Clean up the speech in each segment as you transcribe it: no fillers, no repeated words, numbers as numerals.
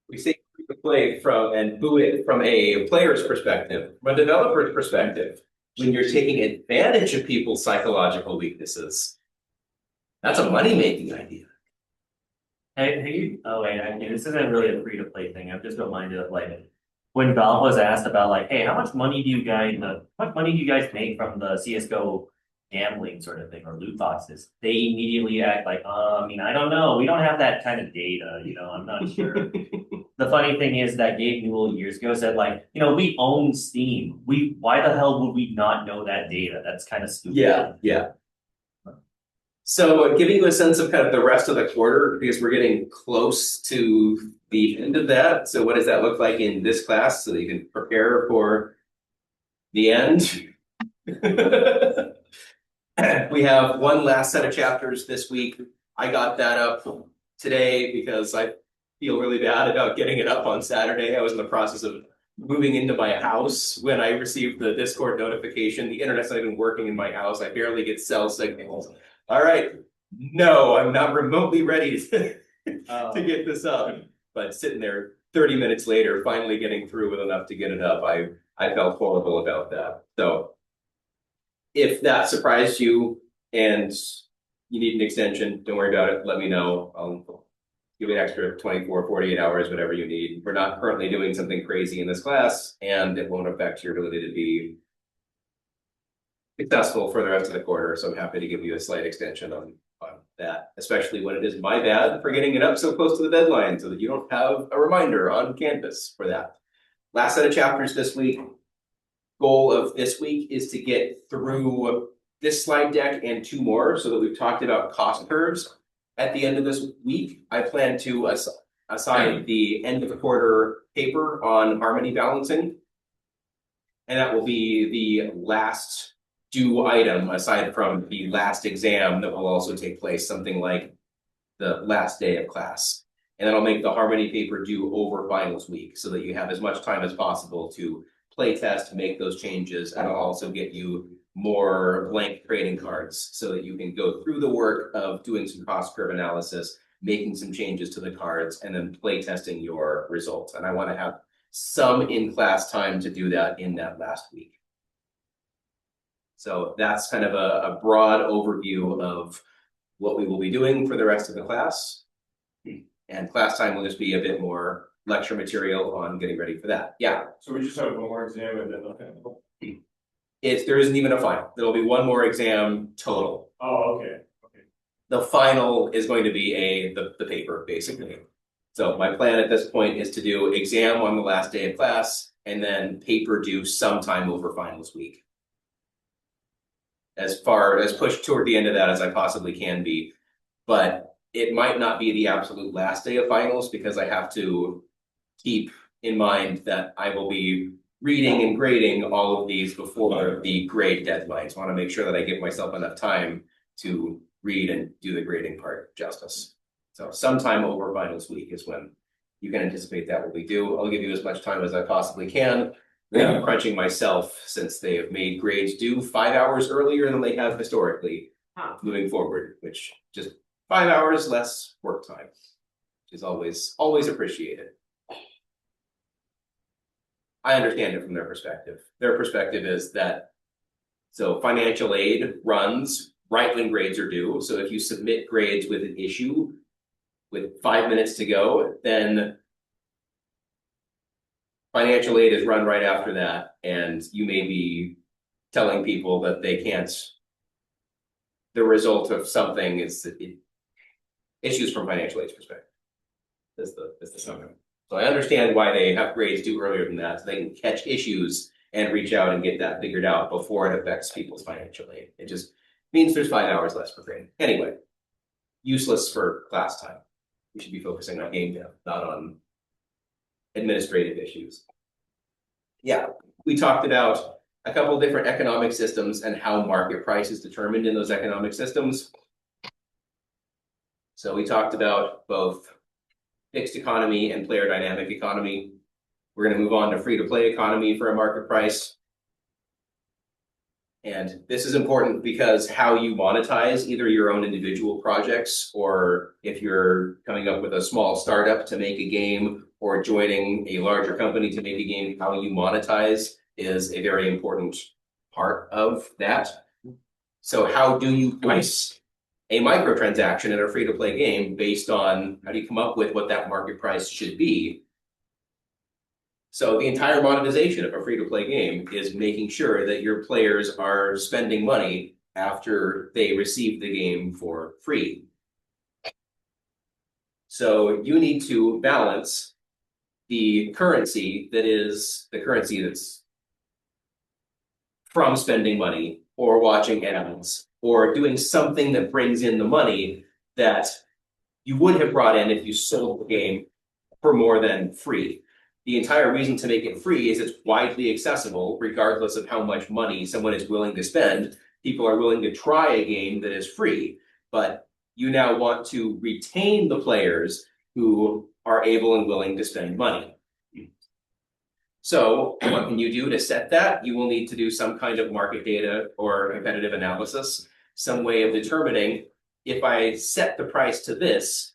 We say free to play from and boo it from a player's perspective, from a developer's perspective. When you're taking advantage of people's psychological weaknesses, that's a money-making idea. Oh wait, this isn't really a free to play thing. I'm just reminded of like when Valve was asked about like, hey, how much money do you guys make from the CS:GO gambling sort of thing or loot boxes? They immediately act like, I mean, I don't know. We don't have that kind of data. I'm not sure. The funny thing is that Gabe Newell years ago said like, we own Steam. Why the hell would we not know that data? That's kind of stupid. Yeah. So giving you a sense of kind of the rest of the quarter, because we're getting close to the end of that. So what does that look like in this class so that you can prepare for the end? We have one last set of chapters this week. I got that up today because I feel really bad about getting it up on Saturday. I was in the process of moving into my house when I received the Discord notification. The internet's not even working in my house. I barely get cell signals. All right. No, I'm not remotely ready to get this up. But sitting there 30 minutes later, finally getting through with enough to get it up, I felt horrible about that. So if that surprised you and you need an extension, don't worry about it. Let me know. I'll give you an extra 24, 48 hours, whatever you need. We're not currently doing something crazy in this class, and it won't affect your ability to be successful for the rest of the quarter. So I'm happy to give you a slight extension on that, especially when it is my bad for getting it up so close to the deadline so that you don't have a reminder on Canvas for that. Last set of chapters this week. Goal of this week is to get through this slide deck and two more so that we've talked about cost curves. At the end of this week, I plan to assign the end of the quarter paper on harmony balancing. And that will be the last due item aside from the last exam that will also take place, something like the last day of class. And then I'll make the harmony paper due over finals week so that you have as much time as possible to play test, make those changes, and I'll also get you more blank trading cards so that you can go through the work of doing some cost curve analysis, making some changes to the cards, and then play testing your results. And I want to have some in-class time to do that in that last week. So that's kind of a broad overview of what we will be doing for the rest of the class. And class time will just be a bit more lecture material on getting ready for that. Yeah. So we just have one more exam and then okay. There isn't even a final. There'll be one more exam total. Oh, okay. The final is going to be the paper, basically. So my plan at this point is to do exam on the last day of class and then paper due sometime over finals week. As far as pushed toward the end of that as I possibly can be. But it might not be the absolute last day of finals because I have to keep in mind that I will be reading and grading all of these before the grade deadlines. I want to make sure that I give myself enough time to read and do the grading part justice. So sometime over finals week is when you can anticipate that will be due. I'll give you as much time as I possibly can. I'm crunching myself since they have made grades due 5 hours earlier than they have historically moving forward, which just 5 hours less work time, which is always appreciated. I understand it from their perspective. Their perspective is that, so financial aid runs right when grades are due. So if you submit grades with an issue with 5 minutes to go, then financial aid is run right after that. And you may be telling people that they can't, the result of something is issues from financial aid's perspective. Is the summary. So I understand why they have grades due earlier than that, so they can catch issues and reach out and get that figured out before it affects people's financial aid. It just means there's 5 hours less for grading. Anyway, useless for class time. We should be focusing on game dev, not on administrative issues. Yeah, we talked about a couple different economic systems and how market price is determined in those economic systems. So we talked about both fixed economy and player dynamic economy. We're going to move on to free-to-play economy for a market price. And this is important because how you monetize either your own individual projects, or if you're coming up with a small startup to make a game, or joining a larger company to make a game, how you monetize is a very important part of that. So how do you price a microtransaction in a free-to-play game based on how do you come up with what that market price should be? So the entire monetization of a free-to-play game is making sure that your players are spending money after they receive the game for free. So you need to balance the currency that is the currency that's from spending money or watching ads or doing something that brings in the money that you would have brought in if you sold the game for more than free. The entire reason to make it free is it's widely accessible, regardless of how much money someone is willing to spend. People are willing to try a game that is free, but you now want to retain the players who are able and willing to spend money. So what can you do to set that? You will need to do some kind of market data or competitive analysis, some way of determining if I set the price to this,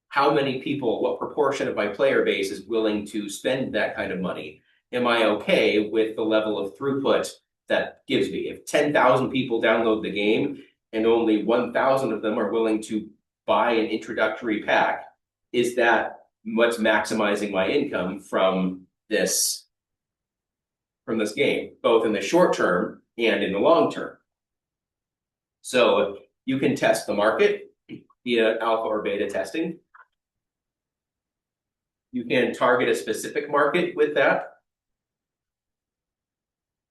how many people, what proportion of my player base is willing to spend that kind of money? Am I okay with the level of throughput that gives me? If 10,000 people download the game and only 1,000 of them are willing to buy an introductory pack, is that what's maximizing my income from this game, both in the short term and in the long term? So you can test the market via alpha or beta testing. You can target a specific market with that.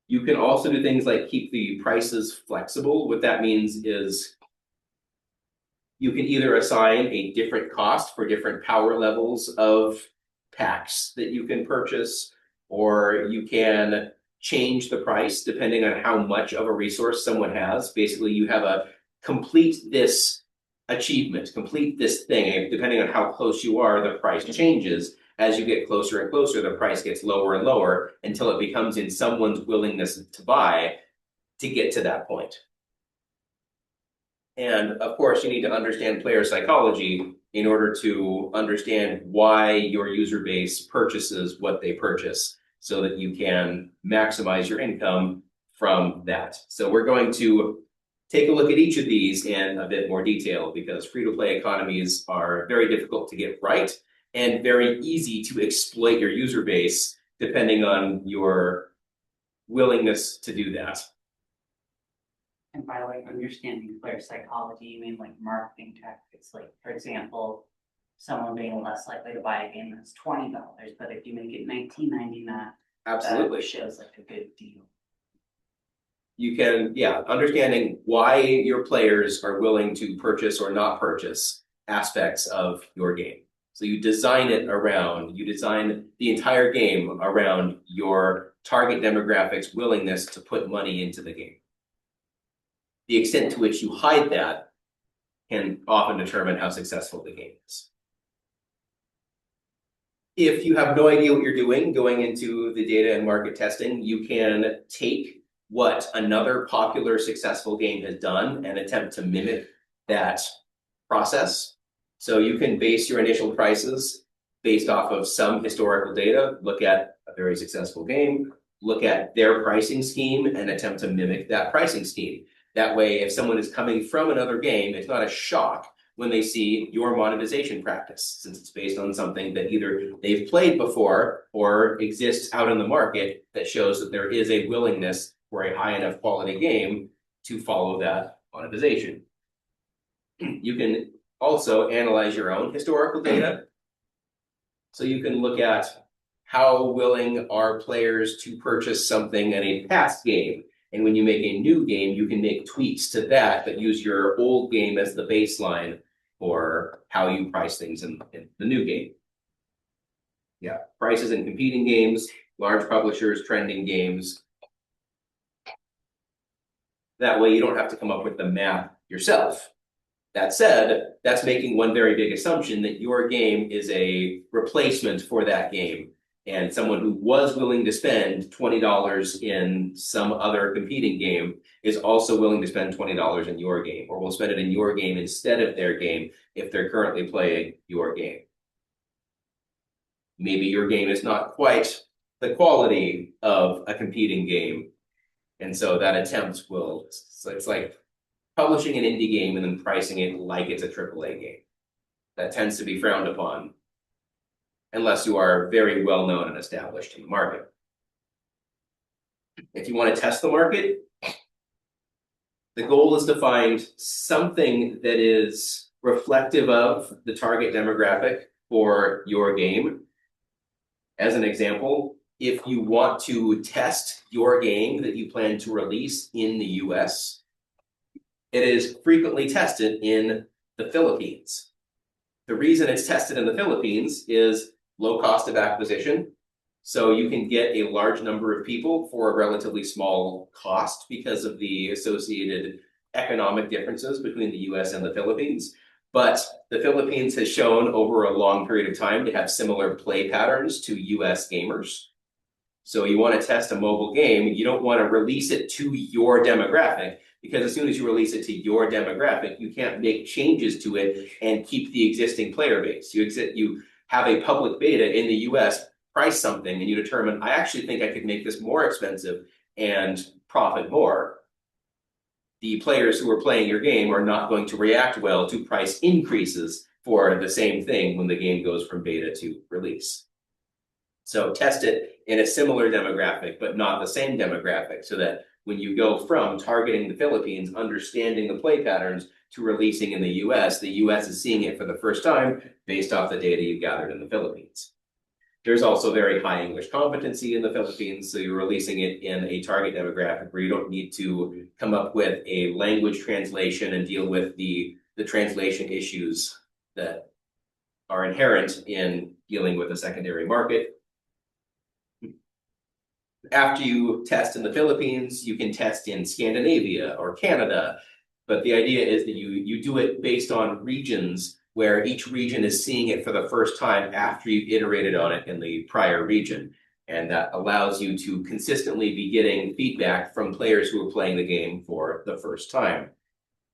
You can also do things like keep the prices flexible. What that means is you can either assign a different cost for different power levels of packs that you can purchase, or you can change the price depending on how much of a resource someone has. Basically, you have a complete this achievement, complete this thing, and depending on how close you are, the price changes. As you get closer and closer, the price gets lower and lower until it becomes in someone's willingness to buy to get to that point. And of course, you need to understand player psychology in order to understand why your user base purchases what they purchase so that you can maximize your income from that. So we're going to take a look at each of these in a bit more detail because free-to-play economies are very difficult to get right and very easy to exploit your user base depending on your willingness to do that. And by like understanding player psychology, you mean like marketing tactics, like for example, someone being less likely to buy a game that's $20, but if you make it $19.99, Absolutely. that shows like a good deal. You can, yeah, understanding why your players are willing to purchase or not purchase aspects of your game. So you design the entire game around your target demographics' willingness to put money into the game. The extent to which you hide that can often determine how successful the game is. If you have no idea what you're doing going into the data and market testing, you can take what another popular successful game has done and attempt to mimic that process. So you can base your initial prices based off of some historical data, look at a very successful game, look at their pricing scheme and attempt to mimic that pricing scheme. That way, if someone is coming from another game, it's not a shock when they see your monetization practice, since it's based on something that either they've played before or exists out in the market that shows that there is a willingness for a high enough quality game to follow that monetization. You can also analyze your own historical data. So you can look at how willing are players to purchase something in a past game. And when you make a new game, you can make tweaks to that, but use your old game as the baseline for how you price things in the new game. Yeah, prices in competing games, large publishers, trending games. That way you don't have to come up with the math yourself. That said, that's making one very big assumption that your game is a replacement for that game. And someone who was willing to spend $20 in some other competing game is also willing to spend $20 in your game, or will spend it in your game instead of their game if they're currently playing your game. Maybe your game is not quite the quality of a competing game. And so that attempt will, so it's like publishing an indie game and then pricing it like it's a AAA game. That tends to be frowned upon unless you are very well known and established in the market. If you want to test the market, the goal is to find something that is reflective of the target demographic for your game. As an example, if you want to test your game that you plan to release in the US, it is frequently tested in the Philippines. The reason it's tested in the Philippines is low cost of acquisition. So you can get a large number of people for a relatively small cost because of the associated economic differences between the US and the Philippines. But the Philippines has shown over a long period of time to have similar play patterns to US gamers. So you want to test a mobile game, you don't want to release it to your demographic, because as soon as you release it to your demographic, you can't make changes to it and keep the existing player base. You have a public beta in the US, price something, and you determine, I actually think I could make this more expensive and profit more. The players who are playing your game are not going to react well to price increases for the same thing when the game goes from beta to release. So test it in a similar demographic, but not the same demographic, so that when you go from targeting the Philippines, understanding the play patterns, to releasing in the US is seeing it for the first time based off the data you gathered in the Philippines. There's also very high English competency in the Philippines, so you're releasing it in a target demographic where you don't need to come up with a language translation and deal with the translation issues that are inherent in dealing with a secondary market. After you test in the Philippines, you can test in Scandinavia or Canada, but the idea is that you do it based on regions where each region is seeing it for the first time after you've iterated on it in the prior region. And that allows you to consistently be getting feedback from players who are playing the game for the first time.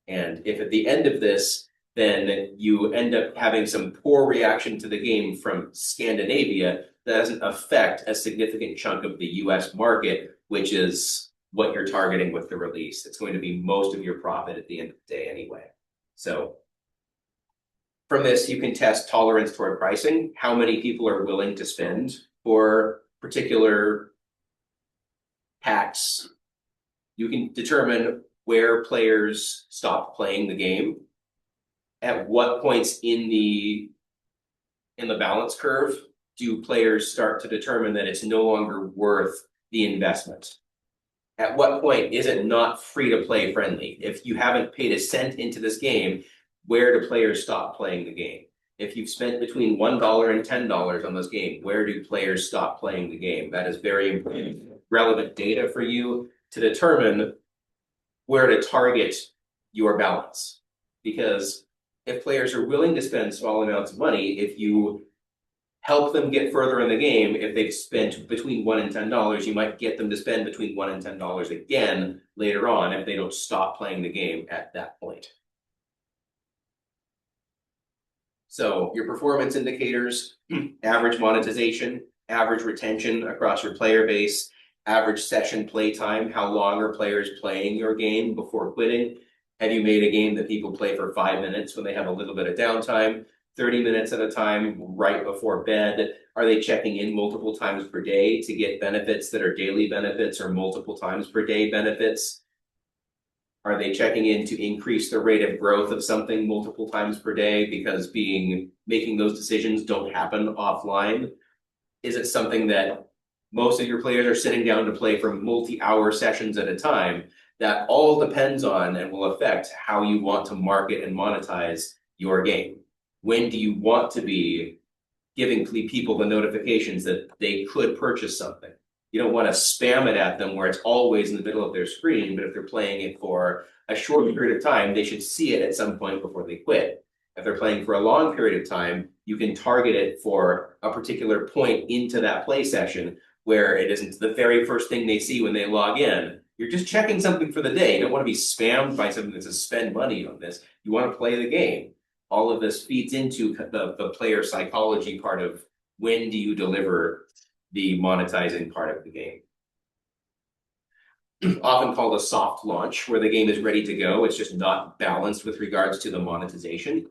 And if at the end of this, then you end up having some poor reaction to the game from Scandinavia, that doesn't affect a significant chunk of the US market, which is what you're targeting with the release. It's going to be most of your profit at the end of the day anyway. So from this, you can test tolerance toward pricing, how many people are willing to spend for particular packs. You can determine where players stop playing the game, at what points in the balance curve do players start to determine that it's no longer worth the investment. At what point is it not free to play friendly? If you haven't paid a cent into this game, where do players stop playing the game? If you've spent between $1 and $10 on this game, where do players stop playing the game? That is very important, relevant data for you to determine where to target your balance. Because if players are willing to spend small amounts of money, if you help them get further in the game, if they've spent between $1 and $10, you might get them to spend between $1 and $10 again later on if they don't stop playing the game at that point. So your performance indicators, average monetization, average retention across your player base, average session play time, how long are players playing your game before quitting? Have you made a game that people play for 5 minutes when they have a little bit of downtime, 30 minutes at a time right before bed? Are they checking in multiple times per day to get benefits that are daily benefits or multiple times per day benefits? Are they checking in to increase the rate of growth of something multiple times per day because making those decisions don't happen offline? Is it something that most of your players are sitting down to play for multi-hour sessions at a time? That all depends on and will affect how you want to market and monetize your game. When do you want to be giving people the notifications that they could purchase something? You don't want to spam it at them where it's always in the middle of their screen, but if they're playing it for a short period of time, they should see it at some point before they quit. If they're playing for a long period of time, you can target it for a particular point into that play session where it isn't the very first thing they see when they log in. You're just checking something for the day. You don't want to be spammed by something that says spend money on this. You want to play the game. All of this feeds into the player psychology part of when do you deliver the monetizing part of the game. Often called a soft launch, where the game is ready to go. It's just not balanced with regards to the monetization.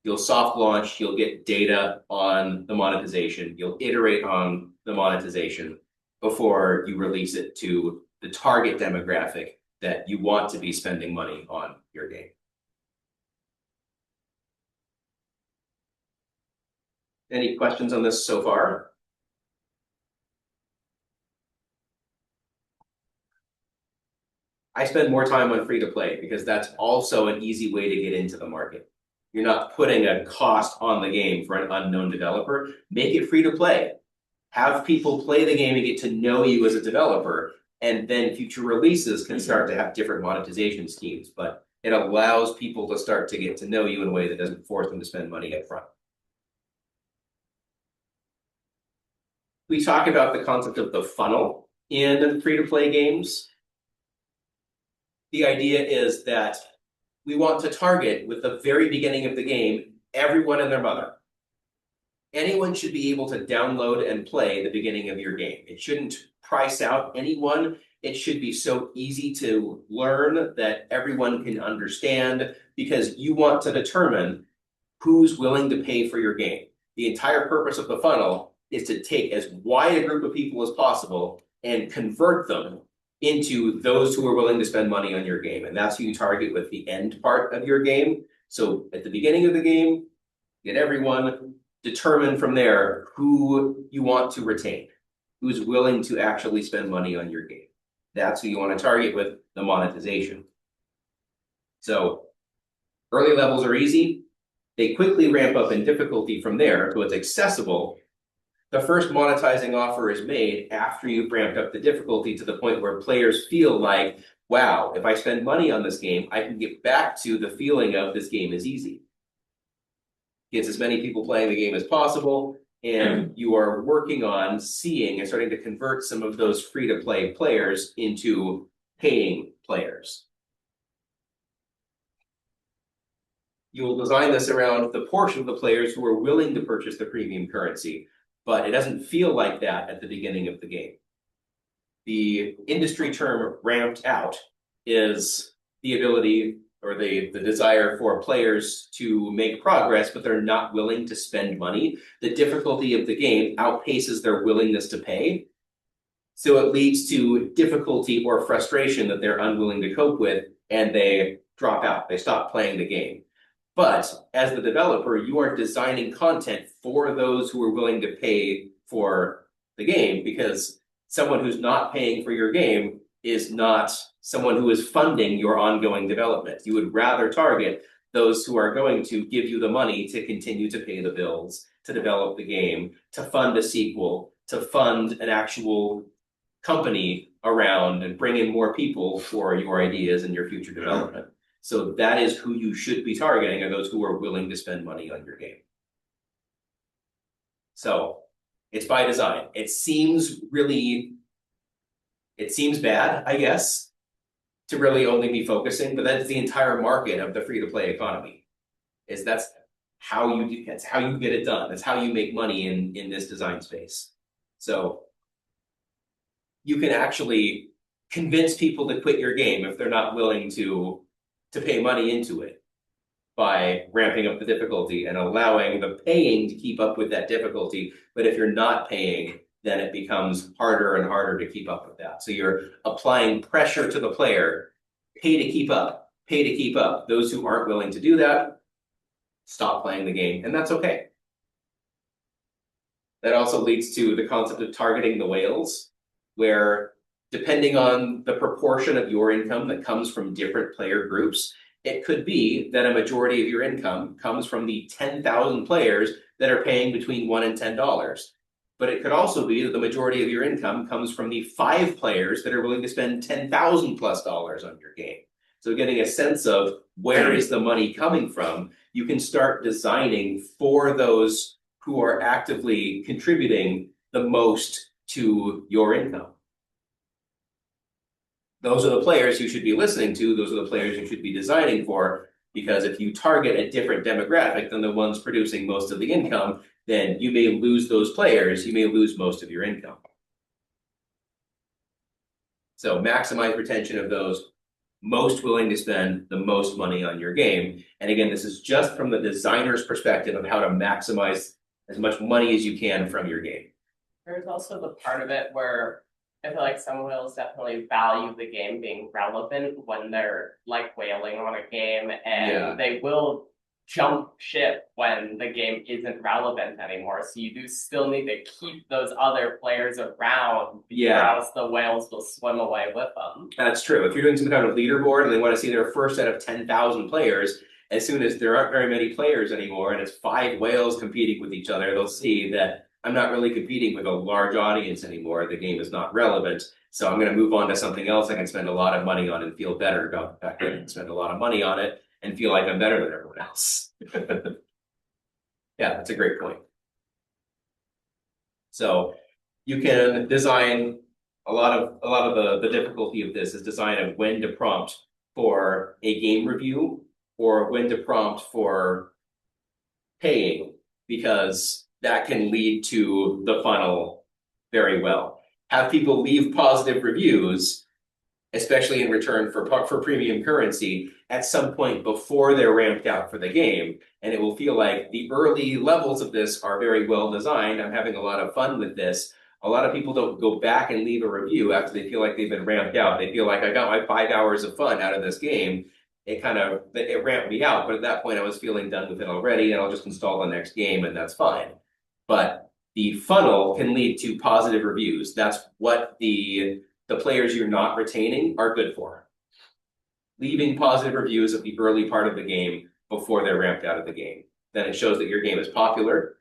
You'll soft launch, you'll get data on the monetization, you'll iterate on the monetization before you release it to the target demographic that you want to be spending money on your game. Any questions on this so far? I spend more time on free to play because that's also an easy way to get into the market. You're not putting a cost on the game for an unknown developer. Make it free to play. Have people play the game and get to know you as a developer, and then future releases can start to have different monetization schemes, but it allows people to start to get to know you in a way that doesn't force them to spend money up front. We talk about the concept of the funnel in free-to-play games. The idea is that we want to target, with the very beginning of the game, everyone and their mother. Anyone should be able to download and play the beginning of your game. It shouldn't price out anyone. It should be so easy to learn that everyone can understand, because you want to determine who's willing to pay for your game. The entire purpose of the funnel is to take as wide a group of people as possible and convert them into those who are willing to spend money on your game. And that's who you target with the end part of your game. So at the beginning of the game, get everyone, determine from there who you want to retain, who's willing to actually spend money on your game. That's who you want to target with the monetization. So early levels are easy. They quickly ramp up in difficulty from there to it's accessible. The first monetizing offer is made after you've ramped up the difficulty to the point where players feel like, wow, if I spend money on this game, I can get back to the feeling of this game is easy. Gets as many people playing the game as possible, and you are working on seeing and starting to convert some of those free-to-play players into paying players. You will design this around the portion of the players who are willing to purchase the premium currency, but it doesn't feel like that at the beginning of the game. The industry term ramped out is the ability or the desire for players to make progress, but they're not willing to spend money. The difficulty of the game outpaces their willingness to pay. So it leads to difficulty or frustration that they're unwilling to cope with, and they drop out. They stop playing the game. But as the developer, you are designing content for those who are willing to pay for the game, because someone who's not paying for your game is not someone who is funding your ongoing development. You would rather target those who are going to give you the money to continue to pay the bills, to develop the game, to fund a sequel, to fund an actual company around and bring in more people for your ideas and your future development. So that is who you should be targeting, are those who are willing to spend money on your game. So it's by design. It seems bad, I guess, to really only be focusing, but that's the entire market of the free-to-play economy. That's how you get it done. That's how you make money in this design space. So you can actually convince people to quit your game if they're not willing to pay money into it, by ramping up the difficulty and allowing the paying to keep up with that difficulty. But if you're not paying, then it becomes harder and harder to keep up with that. So you're applying pressure to the player, pay to keep up, pay to keep up. Those who aren't willing to do that, stop playing the game, and that's okay. That also leads to the concept of targeting the whales, where depending on the proportion of your income that comes from different player groups, it could be that a majority of your income comes from the 10,000 players that are paying between $1 and $10. But it could also be that the majority of your income comes from the 5 players that are willing to spend $10,000+ on your game. So getting a sense of where is the money coming from, you can start designing for those who are actively contributing the most to your income. Those are the players you should be listening to. Those are the players you should be designing for. Because if you target a different demographic than the ones producing most of the income, then you may lose those players, you may lose most of your income. So maximize retention of those most willing to spend the most money on your game. And again, this is just from the designer's perspective of how to maximize as much money as you can from your game. There's also the part of it where I feel like some whales definitely value the game being relevant when they're like whaling on a game, and Yeah. they will jump ship when the game isn't relevant anymore. So you do still need to keep those other players around, or Yeah, else the whales will swim away with them. that's true. If you're doing some kind of leaderboard and they want to see their first set of 10,000 players, as soon as there aren't very many players anymore and it's 5 whales competing with each other, they'll see that I'm not really competing with a large audience anymore. The game is not relevant. So I'm going to move on to something else I can spend a lot of money on and feel better about the fact that I can spend a lot of money on it and feel like I'm better than everyone else. Yeah, that's a great point. So you can design a lot of the difficulty of this is design of when to prompt for a game review or when to prompt for paying, because that can lead to the funnel very well. Have people leave positive reviews, especially in return for premium currency, at some point before they're ramped out for the game. And it will feel like the early levels of this are very well designed. I'm having a lot of fun with this. A lot of people don't go back and leave a review after they feel like they've been ramped out. They feel like I got my 5 hours of fun out of this game. It ramped me out, but at that point I was feeling done with it already, and I'll just install the next game and that's fine. But the funnel can lead to positive reviews. That's what the players you're not retaining are good for. Leaving positive reviews at the early part of the game before they're ramped out of the game. Then it shows that your game is popular,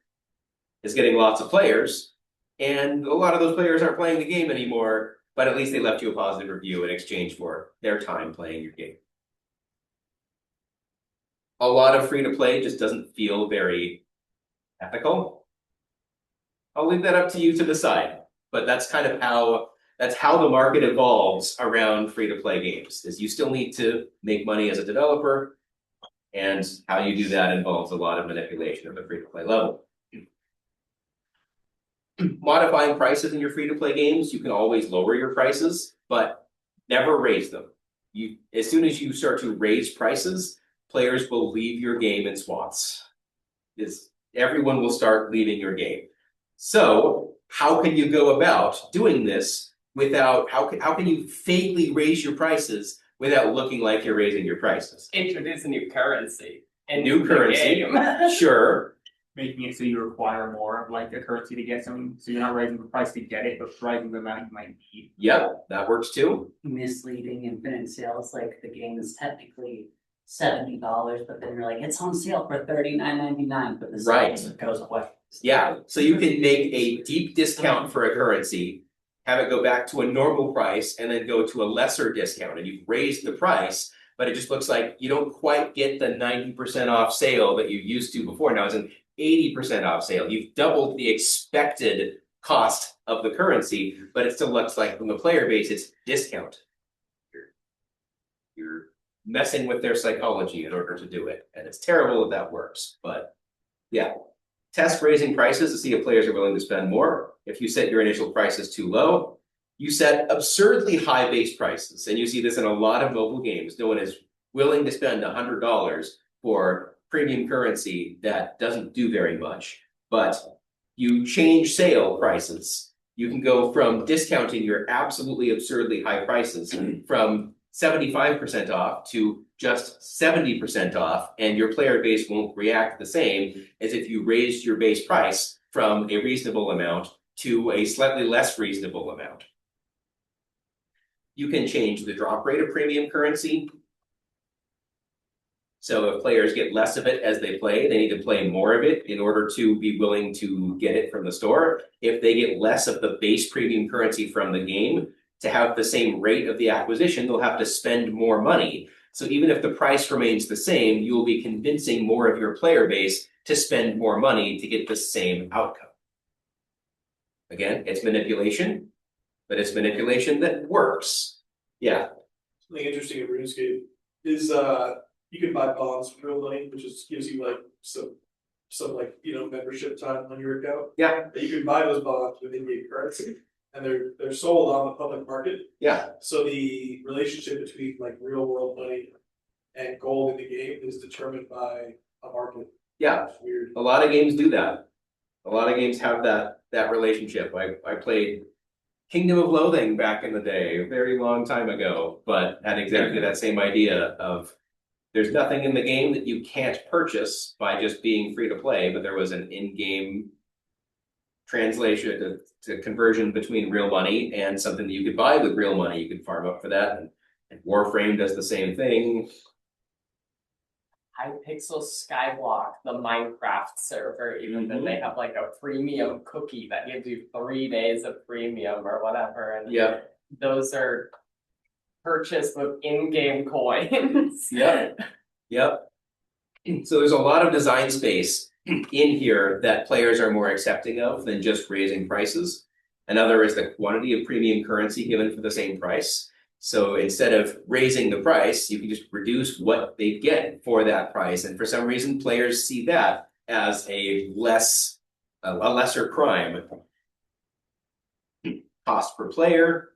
is getting lots of players, and a lot of those players aren't playing the game anymore, but at least they left you a positive review in exchange for their time playing your game. A lot of free-to-play just doesn't feel very ethical. I'll leave that up to you to decide, but that's kind of how the market evolves around free-to-play games, is you still need to make money as a developer, and how you do that involves a lot of manipulation of the free-to-play level. Modifying prices in your free-to-play games, you can always lower your prices, but never raise them. As soon as you start to raise prices, players will leave your game in swaths. Everyone will start leaving your game. So how can you go about doing this without, how can you fakely raise your prices without looking like you're raising your prices? Introduce a new currency. New currency, sure. Making it so you require more of like a currency to get something, so you're not raising the price to get it, but raising the amount you might need. Yep, that works too. Misleading infinite sales, like the game is technically $70, but then you're like, it's on sale for $39.99, but the Right. sale goes away. Yeah, so you can make a deep discount for a currency, have it go back to a normal price, and then go to a lesser discount, and you've raised the price, but it just looks like you don't quite get the 90% off sale that you used to before. Now it's an 80% off sale. You've doubled the expected cost of the currency, but it still looks like from the player base, it's discount. You're messing with their psychology in order to do it, and it's terrible if that works, but yeah. Test raising prices to see if players are willing to spend more. If you set your initial prices too low, you set absurdly high base prices. And you see this in a lot of mobile games. No one is willing to spend $100 for premium currency that doesn't do very much. But you change sale prices. You can go from discounting your absolutely absurdly high prices from 75% off to just 70% off, and your player base won't react the same as if you raised your base price from a reasonable amount to a slightly less reasonable amount. You can change the drop rate of premium currency. So if players get less of it as they play, they need to play more of it in order to be willing to get it from the store. If they get less of the base premium currency from the game, to have the same rate of the acquisition, they'll have to spend more money. So even if the price remains the same, you will be convincing more of your player base to spend more money to get the same outcome. Again, it's manipulation, but it's manipulation that works. Yeah. Something interesting in RuneScape is you can buy bonds for real money, which just gives you like some like, membership time on your account. Yeah, But you can buy those bonds with in-game currency, and they're sold on the public market. yeah, So the relationship between like real world money and gold in the game is determined by a market. yeah. It's weird. A lot of games do that. A lot of games have that relationship. I played Kingdom of Loathing back in the day, a very long time ago, but had exactly that same idea of there's nothing in the game that you can't purchase by just being free to play, but there was an in-game translation to conversion between real money and something that you could buy with real money. You could farm up for that, and Warframe does the same thing. Hypixel Skyblock, the Minecraft server, even though they have like a premium cookie that gives you 3 days of premium or whatever, and Yeah, those are purchased with in-game coins. yeah, yep. So there's a lot of design space in here that players are more accepting of than just raising prices. Another is the quantity of premium currency given for the same price. So instead of raising the price, you can just reduce what they get for that price. And for some reason, players see that as a lesser crime. Cost per player.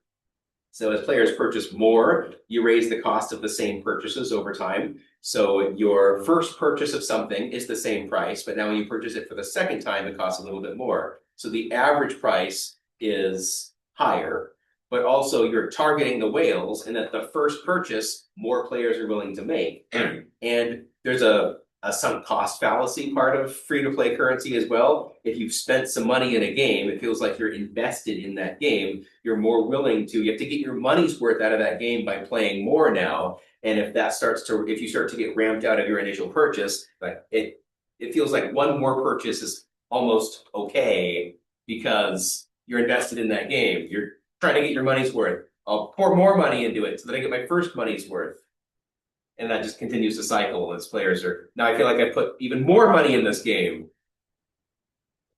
So as players purchase more, you raise the cost of the same purchases over time. So your first purchase of something is the same price, but now when you purchase it for the second time, it costs a little bit more. So the average price is higher, but also you're targeting the whales, and that the first purchase, more players are willing to make. And there's a sunk cost fallacy part of free-to-play currency as well. If you've spent some money in a game, it feels like you're invested in that game. You're more willing to, you have to get your money's worth out of that game by playing more now. And if you start to get ramped out of your initial purchase, like it feels like one more purchase is almost okay because you're invested in that game. You're trying to get your money's worth. I'll pour more money into it so that I get my first money's worth. And that just continues to cycle as players are, now I feel like I put even more money in this game.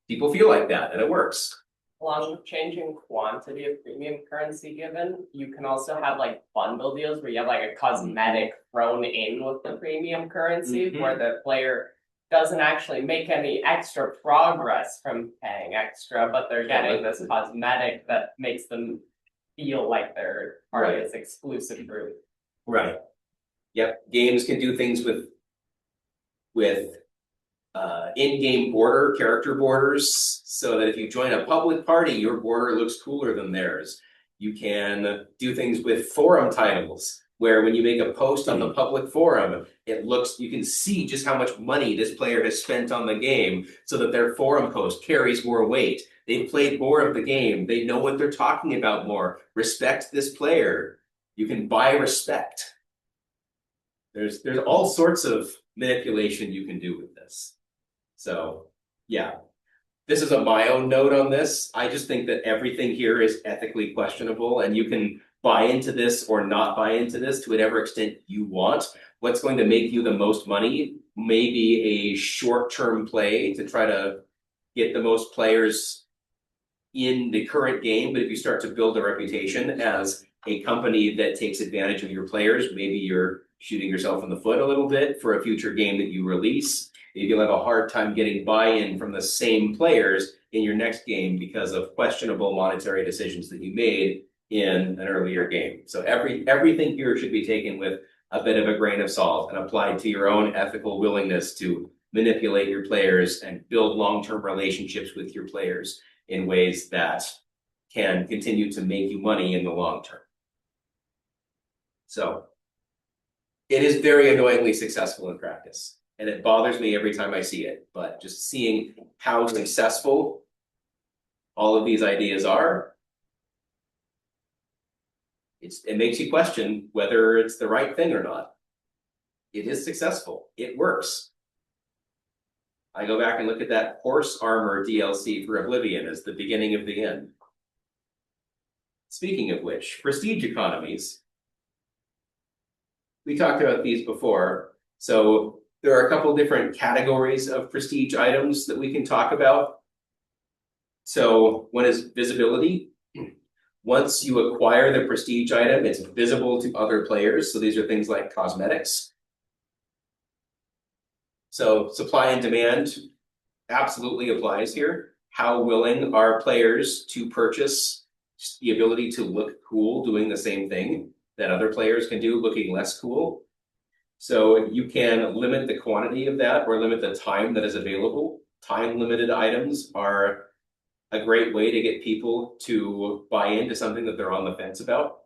People feel like that, and it works. Along with changing quantity of premium currency given, you can also have like bundle deals where you have like a cosmetic thrown in with the premium currency, where the player doesn't actually make any extra progress from paying extra, but they're getting this cosmetic that makes them feel like they're part of this exclusive group. Right. Yep. Games can do things with in-game character borders, so that if you join a public party, your border looks cooler than theirs. You can do things with forum titles, where when you make a post on the public forum, you can see just how much money this player has spent on the game, so that their forum post carries more weight. They've played more of the game. They know what they're talking about more. Respect this player. You can buy respect. There's all sorts of manipulation you can do with this. So, yeah. This is my own note on this. I just think that everything here is ethically questionable, and you can buy into this or not buy into this to whatever extent you want. What's going to make you the most money may be a short-term play to try to get the most players in the current game, but if you start to build a reputation as a company that takes advantage of your players, maybe you're shooting yourself in the foot a little bit for a future game that you release. Maybe you'll have a hard time getting buy-in from the same players in your next game because of questionable monetary decisions that you made in an earlier game. So everything here should be taken with a bit of a grain of salt and applied to your own ethical willingness to manipulate your players and build long-term relationships with your players in ways that can continue to make you money in the long term. So it is very annoyingly successful in practice, and it bothers me every time I see it, but just seeing how successful all of these ideas are, it makes you question whether it's the right thing or not. It is successful. It works. I go back and look at that horse armor DLC for Oblivion as the beginning of the end. Speaking of which, prestige economies. We talked about these before. So there are a couple different categories of prestige items that we can talk about. So one is visibility. Once you acquire the prestige item, it's visible to other players. So these are things like cosmetics. So supply and demand absolutely applies here. How willing are players to purchase the ability to look cool doing the same thing that other players can do looking less cool? So you can limit the quantity of that or limit the time that is available. Time limited items are a great way to get people to buy into something that they're on the fence about.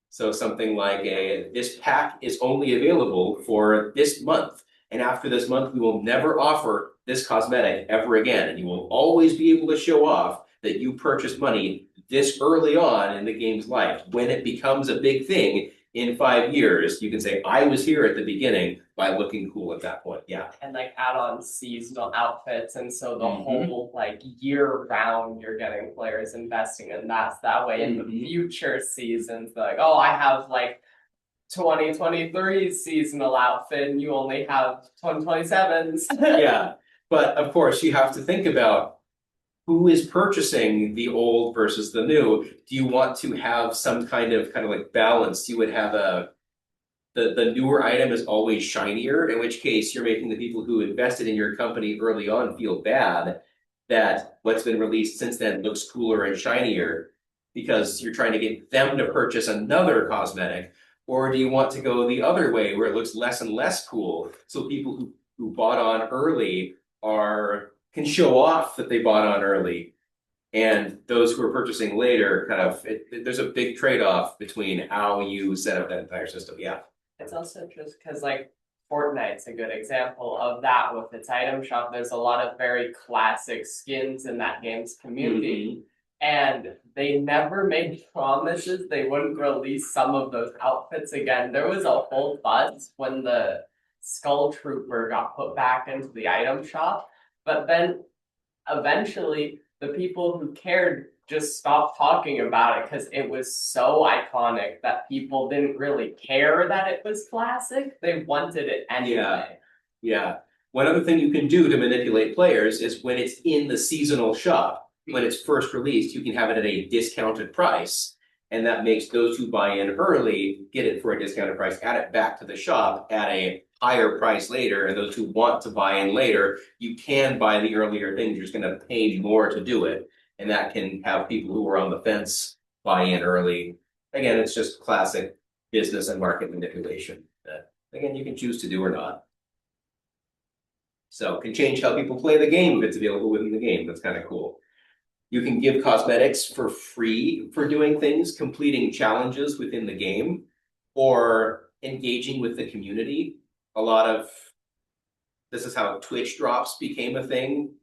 So something like this pack is only available for this month. And after this month, we will never offer this cosmetic ever again. And you will always be able to show off that you purchased money this early on in the game's life. When it becomes a big thing in 5 years, you can say, I was here at the beginning by looking cool at that point. Yeah. And like add on seasonal outfits, and so the Mhm. whole like year round you're getting players investing in that way in the Mhm. future seasons, they're like, oh, I have like 2023 seasonal outfit and you only have 2027's. Yeah. But of course, you have to think about who is purchasing the old versus the new. Do you want to have some kind of like balance? You would have the newer item is always shinier, in which case you're making the people who invested in your company early on feel bad that what's been released since then looks cooler and shinier because you're trying to get them to purchase another cosmetic. Or do you want to go the other way where it looks less and less cool so people who bought on early can show off that they bought on early, and those who are purchasing later there's a big trade-off between how you set up that entire system. Yeah. It's also just because like Fortnite's a good example of that with its item shop. There's a lot of very classic skins in that game's community. And they never made promises they wouldn't release some of those outfits again. There was a whole buzz when the Skull Trooper got put back into the item shop, but then eventually the people who cared just stopped talking about it because it was so iconic that people didn't really care that it was classic. They wanted it anyway. Yeah. One other thing you can do to manipulate players is when it's in the seasonal shop, when it's first released, you can have it at a discounted price. And that makes those who buy in early get it for a discounted price, add it back to the shop at a higher price later. And those who want to buy in later, you can buy the earlier things. You're just going to pay more to do it. And that can have people who are on the fence buy in early. Again, it's just classic business and market manipulation that, again, you can choose to do or not. So it can change how people play the game if it's available within the game. That's kind of cool. You can give cosmetics for free for doing things, completing challenges within the game, or engaging with the community. This is how Twitch drops became a thing,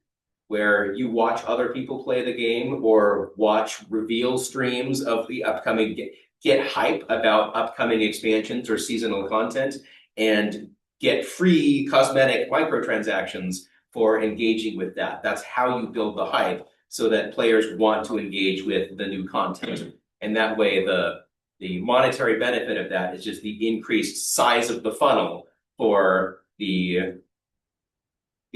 where you watch other people play the game or watch reveal streams of the upcoming, get hype about upcoming expansions or seasonal content, and get free cosmetic microtransactions for engaging with that. That's how you build the hype so that players want to engage with the new content. And that way the monetary benefit of that is just the increased size of the funnel for the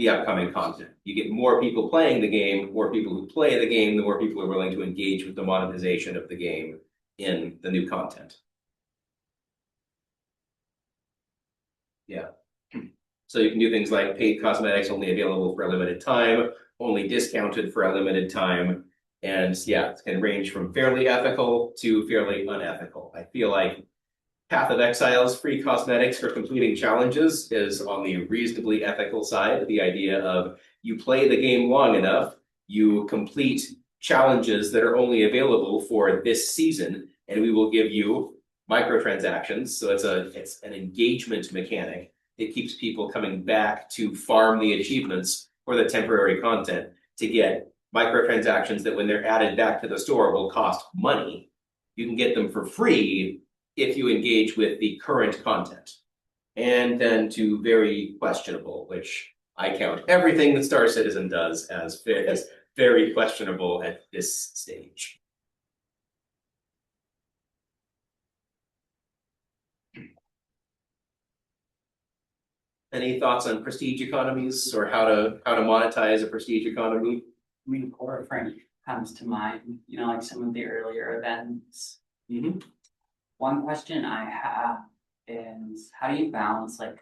upcoming content. You get more people playing the game, more people who play the game, the more people are willing to engage with the monetization of the game in the new content. Yeah. So you can do things like paid cosmetics only available for a limited time, only discounted for a limited time. And yeah, it can range from fairly ethical to fairly unethical. I feel like Path of Exile's free cosmetics for completing challenges is on the reasonably ethical side. The idea of you play the game long enough, you complete challenges that are only available for this season, and we will give you microtransactions. So it's an engagement mechanic. It keeps people coming back to farm the achievements for the temporary content to get microtransactions that when they're added back to the store will cost money. You can get them for free if you engage with the current content. And then to very questionable, which I count everything that Star Citizen does as very questionable at this stage. Any thoughts on prestige economies or how to monetize a prestige economy? I mean, Core Frame comes to mind, like some of the earlier events. Mm-hmm. One question I have is how do you balance like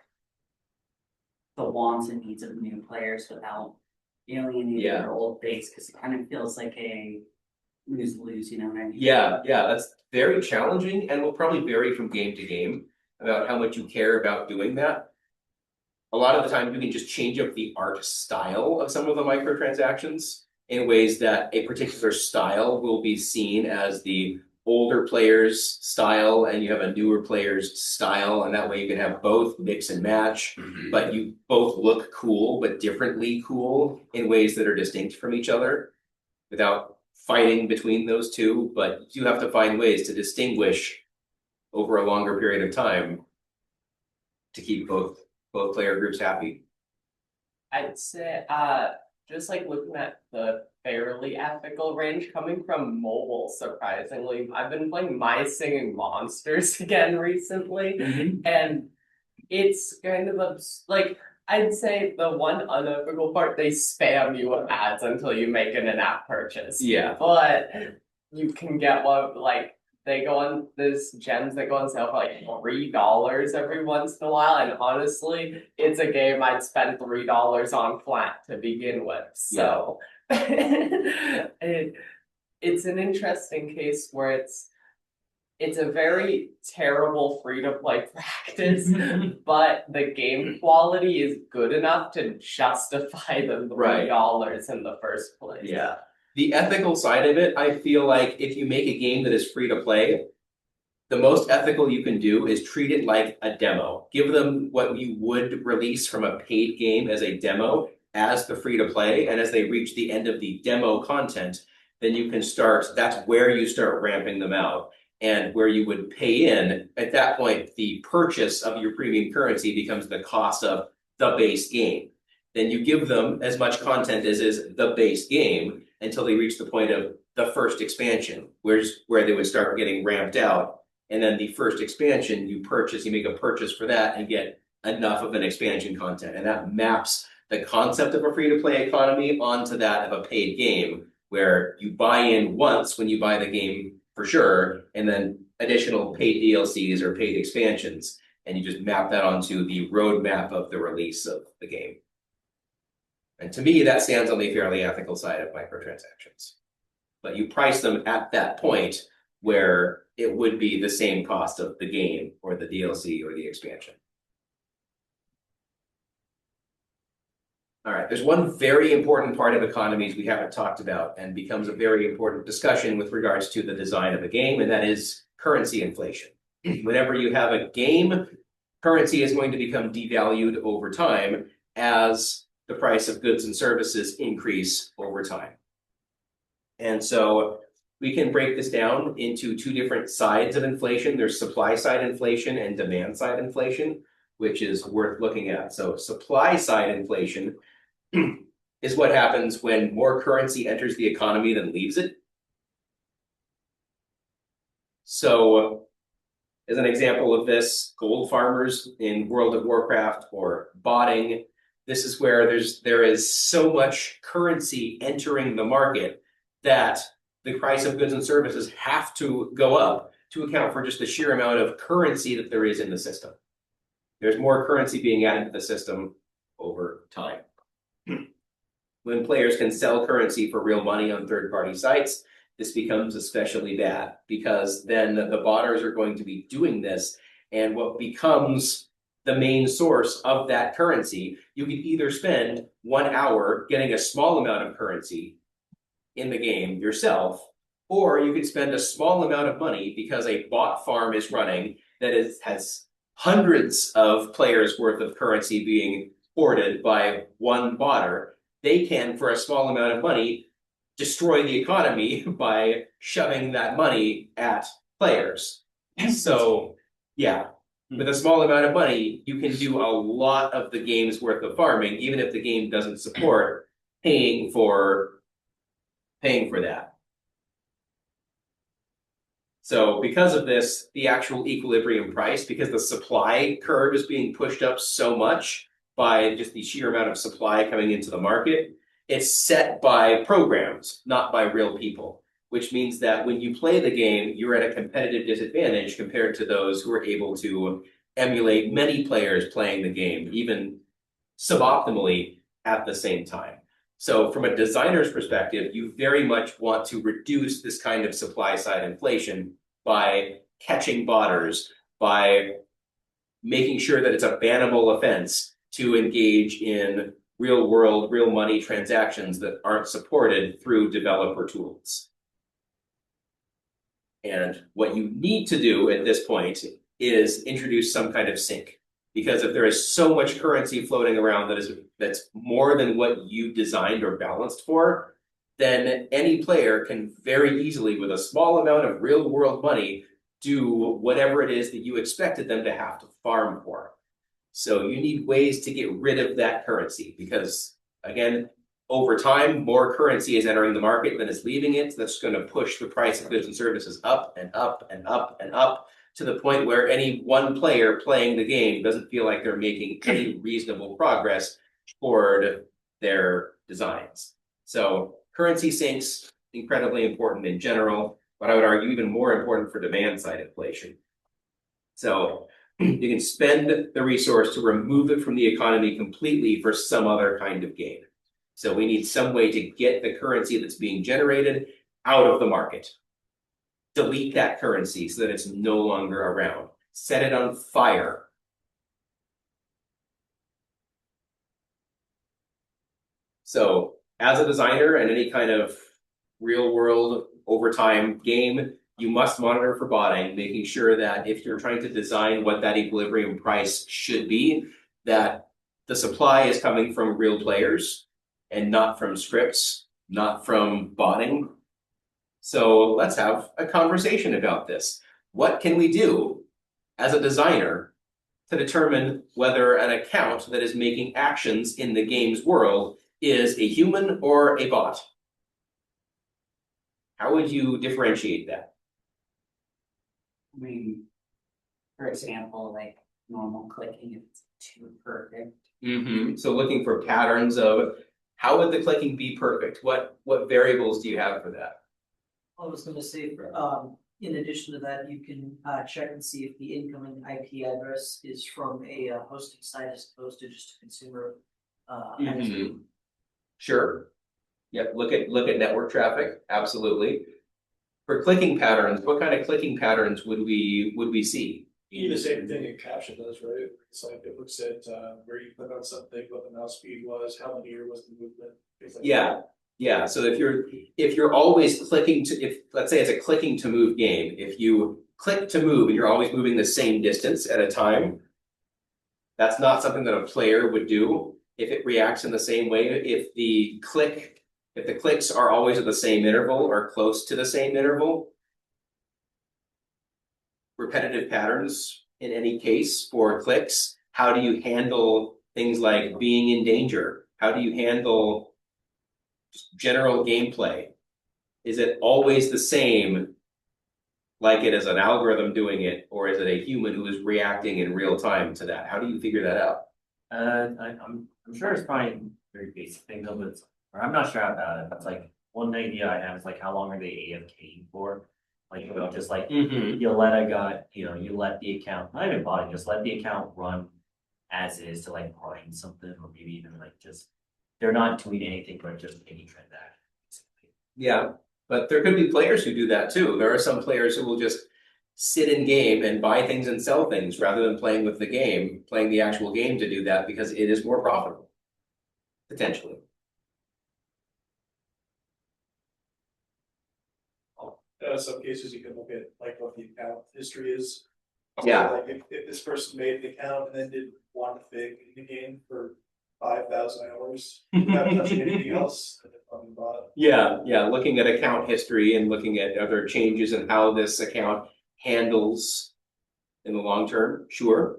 the wants and needs of new players without alienating Yeah. their old base, because it kind of feels like a lose-lose, you know what I mean? Yeah, that's very challenging and will probably vary from game to game about how much you care about doing that. A lot of the time, you can just change up the art style of some of the microtransactions in ways that a particular style will be seen as the older player's style, and you have a newer player's style, and that way you can have both mix and match, but you both look cool, but differently cool in ways that are distinct from each other without fighting between those two, but you have to find ways to distinguish over a longer period of time to keep both player groups happy. I'd say, just like looking at the fairly ethical range coming from mobile, surprisingly, I've been playing My Singing Monsters again recently, and it's kind of like, I'd say the one unethical part, they spam you with ads until you make an in-app purchase. Yeah. But you can get one, like, they go on this gems that go on sale for like $3 every once in a while, and honestly, it's a game I'd spend $3 on flat to begin with. So it's an interesting case where it's a very terrible free-to-play practice, but the game quality is good enough to justify the $3 in the first place. Yeah. The ethical side of it, I feel like if you make a game that is free to play, the most ethical you can do is treat it like a demo. Give them what you would release from a paid game as a demo as the free to play, and as they reach the end of the demo content, then you can start, that's where you start ramping them out. And where you would pay in, at that point, the purchase of your premium currency becomes the cost of the base game. Then you give them as much content as is the base game until they reach the point of the first expansion, where they would start getting ramped out. And then the first expansion you purchase, you make a purchase for that and get enough of an expansion content. And that maps the concept of a free-to-play economy onto that of a paid game, where you buy in once when you buy the game for sure, and then additional paid DLCs or paid expansions, and you just map that onto the roadmap of the release of the game. And to me, that stands on the fairly ethical side of microtransactions. But you price them at that point where it would be the same cost of the game or the DLC or the expansion. All right, there's one very important part of economies we haven't talked about and becomes a very important discussion with regards to the design of a game, and that is currency inflation. Whenever you have a game, currency is going to become devalued over time as the price of goods and services increase over time. And so we can break this down into two different sides of inflation. There's supply side inflation and demand side inflation, which is worth looking at. So supply side inflation is what happens when more currency enters the economy than leaves it. So as an example of this, gold farmers in World of Warcraft or botting, this is where there is so much currency entering the market that the price of goods and services have to go up to account for just the sheer amount of currency that there is in the system. There's more currency being added to the system over time. When players can sell currency for real money on third-party sites, this becomes especially bad, because then the botters are going to be doing this, and what becomes the main source of that currency, you could either spend 1 hour getting a small amount of currency in the game yourself, or you could spend a small amount of money because a bot farm is running that has hundreds of players worth of currency being hoarded by one botter. They can, for a small amount of money, destroy the economy by shoving that money at players. So, yeah, with a small amount of money, you can do a lot of the game's worth of farming, even if the game doesn't support paying for that. So because of this, the actual equilibrium price, because the supply curve is being pushed up so much by just the sheer amount of supply coming into the market, it's set by programs, not by real people, which means that when you play the game, you're at a competitive disadvantage compared to those who are able to emulate many players playing the game, even suboptimally at the same time. So from a designer's perspective, you very much want to reduce this kind of supply side inflation by catching botters, by making sure that it's a bannable offense to engage in real world, real money transactions that aren't supported through developer tools. And what you need to do at this point is introduce some kind of sink. Because if there is so much currency floating around that's more than what you designed or balanced for, then any player can very easily, with a small amount of real world money, do whatever it is that you expected them to have to farm for. So you need ways to get rid of that currency because, again, over time, more currency is entering the market than is leaving it. That's going to push the price of goods and services up and up and up and up to the point where any one player playing the game doesn't feel like they're making any reasonable progress toward their designs. So currency sinks, incredibly important in general, but I would argue even more important for demand side inflation. So you can spend the resource to remove it from the economy completely for some other kind of gain. So we need some way to get the currency that's being generated out of the market. Delete that currency so that it's no longer around. Set it on fire. So as a designer and any kind of real world overtime game, you must monitor for botting, making sure that if you're trying to design what that equilibrium price should be, that the supply is coming from real players and not from scripts, not from botting. So let's have a conversation about this. What can we do as a designer to determine whether an account that is making actions in the game's world is a human or a bot? How would you differentiate that? I mean, for example, like normal clicking, if it's too perfect. So looking for patterns of how would the clicking be perfect? What variables do you have for that? I was gonna say, in addition to that, you can check and see if the incoming IP address is from a hosting site as opposed to just a consumer. Sure. Yep. Look at network traffic. Absolutely. For clicking patterns, what kind of clicking patterns would we see? You do the same thing in caption does, right? It's like it looks at where you click on something, what the mouse speed was, how linear was the movement. Things like that. Yeah. So if you're always clicking to, if let's say it's a clicking to move game, if you click to move and you're always moving the same distance at a time, that's not something that a player would do if it reacts in the same way. If the clicks are always at the same interval or close to the same interval, repetitive patterns in any case for clicks, how do you handle things like being in danger? How do you handle general gameplay? Is it always the same like it is an algorithm doing it, or is it a human who is reacting in real time to that? How do you figure that out? I'm sure it's probably very basic things of it, or I'm not sure about it. That's like one idea I have is like how long are they AFKing for? Like, you know, just like you let you let the account, not even botting, just let the account run as is to like grind something, or maybe even like just they're not doing anything but just making transactions. Yeah, but there could be players who do that too. There are some players who will just sit in game and buy things and sell things rather than playing with the game, playing the actual game to do that because it is more profitable, potentially. Some cases you can look at like what the account history is. Yeah. Like if this person made an account and then did one thing in the game for 5,000 hours without touching anything else, and then on the bottom. Yeah, looking at account history and looking at other changes in how this account handles in the long term, sure.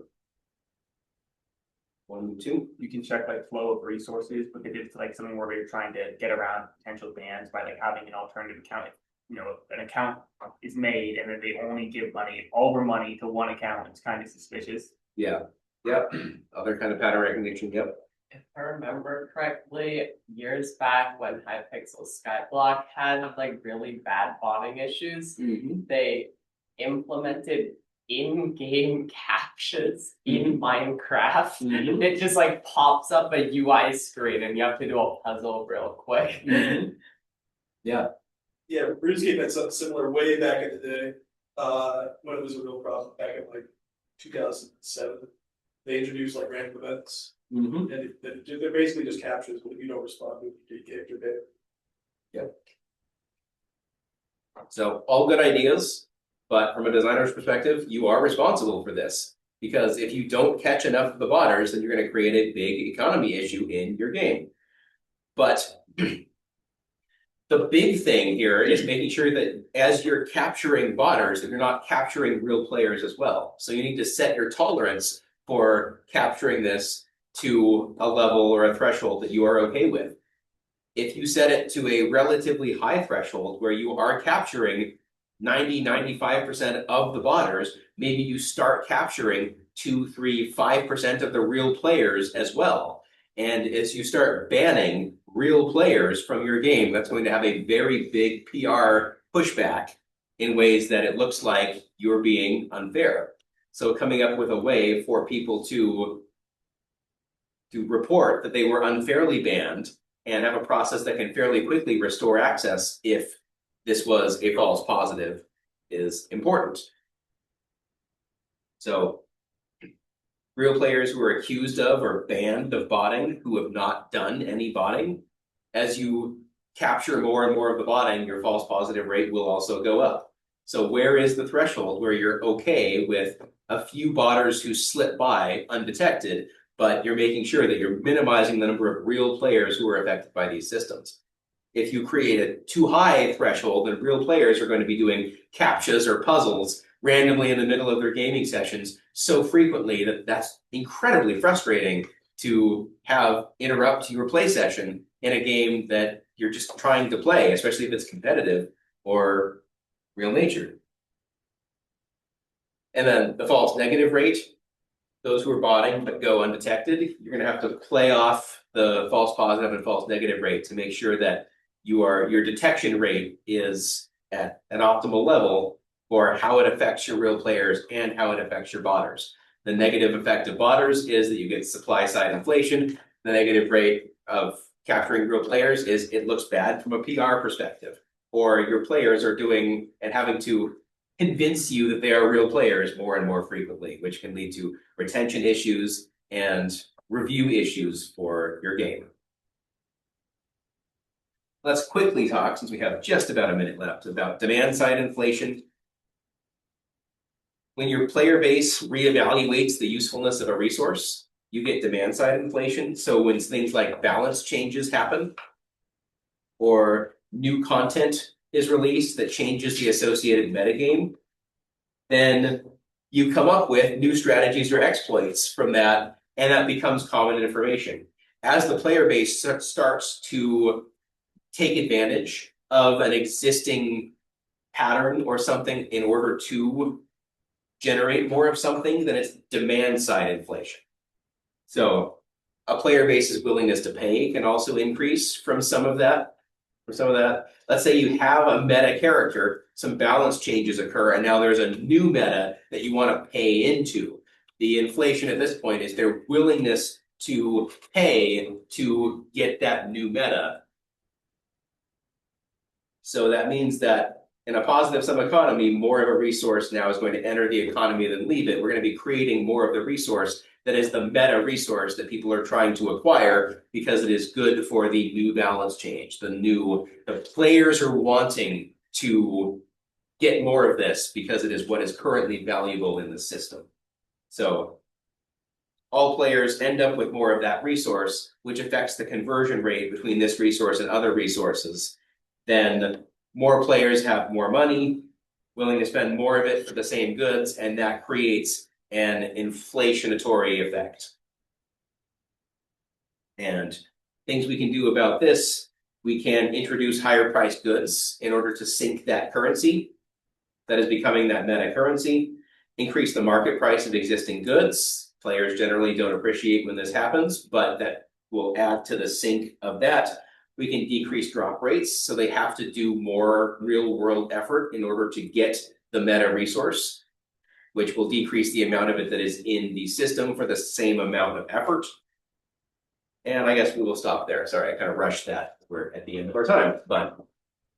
1, 2. You can check like flow of resources, but if it's like something where you're trying to get around potential bans by like having an alternative account. You know, an account is made and then they only give money, all their money to one account. It's kind of suspicious. Yeah, yep. Other kind of pattern recognition, yep. If I remember correctly, years back when Hypixel Skyblock had like really bad botting issues, they implemented in-game captures in Minecraft. Mhm. It just like pops up a UI screen and you have to do a puzzle real quick. Yeah, Yeah, RuneScape had something similar way back in the day, when it was a real problem, back in like 2007. They introduced like random events, Mhm. and they're basically just captures when you don't respond to your character data. So all good ideas, but from a designer's perspective, you are responsible for this. Because if you don't catch enough of the botters, then you're going to create a big economy issue in your game. But the big thing here is making sure that as you're capturing botters, that you're not capturing real players as well. So you need to set your tolerance for capturing this to a level or a threshold that you are okay with. If you set it to a relatively high threshold where you are capturing 90–95% of the botters, maybe you start capturing 2–3–5% of the real players as well. And as you start banning real players from your game, that's going to have a very big PR pushback in ways that it looks like you're being unfair. So coming up with a way for people to report that they were unfairly banned and have a process that can fairly quickly restore access if this was a false positive is important. So real players who are accused of or banned of botting who have not done any botting, as you capture more and more of the botting, your false positive rate will also go up. So where is the threshold where you're okay with a few botters who slip by undetected, but you're making sure that you're minimizing the number of real players who are affected by these systems? If you create a too high threshold, then real players are going to be doing captchas or puzzles randomly in the middle of their gaming sessions so frequently that that's incredibly frustrating to have interrupt your play session in a game that you're just trying to play, especially if it's competitive or real nature. And then the false negative rate, those who are botting but go undetected, you're going to have to play off the false positive and false negative rate to make sure that your detection rate is at an optimal level for how it affects your real players and how it affects your botters. The negative effect of botters is that you get supply side inflation. The negative rate of capturing real players is it looks bad from a PR perspective, or your players are doing and having to convince you that they are real players more and more frequently, which can lead to retention issues and review issues for your game. Let's quickly talk, since we have just about a minute left, about demand side inflation. When your player base reevaluates the usefulness of a resource, you get demand side inflation. So when things like balance changes happen, or new content is released that changes the associated metagame, then you come up with new strategies or exploits from that, and that becomes common information. As the player base starts to take advantage of an existing pattern or something in order to generate more of something, then it's demand side inflation. So a player base's willingness to pay can also increase from some of that. Let's say you have a meta character, some balance changes occur, and now there's a new meta that you want to pay into. The inflation at this point is their willingness to pay to get that new meta. So that means that in a positive sum economy, more of a resource now is going to enter the economy than leave it. We're going to be creating more of the resource that is the meta resource that people are trying to acquire because it is good for the new balance change. The players are wanting to get more of this because it is what is currently valuable in the system. So all players end up with more of that resource, which affects the conversion rate between this resource and other resources. Then more players have more money, willing to spend more of it for the same goods, and that creates an inflationary effect. And things we can do about this, we can introduce higher priced goods in order to sink that currency that is becoming that meta currency, increase the market price of existing goods. Players generally don't appreciate when this happens, but that will add to the sink of that. We can decrease drop rates, so they have to do more real world effort in order to get the meta resource. which will decrease the amount of it that is in the system for the same amount of effort. And I guess we will stop there. Sorry, I kind of rushed that. We're at the end of our time, but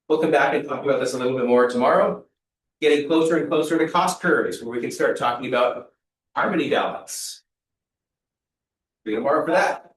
we'll come back and talk about this a little bit more tomorrow. Getting closer and closer to cost curves, where we can start talking about harmony balance. See you tomorrow for that.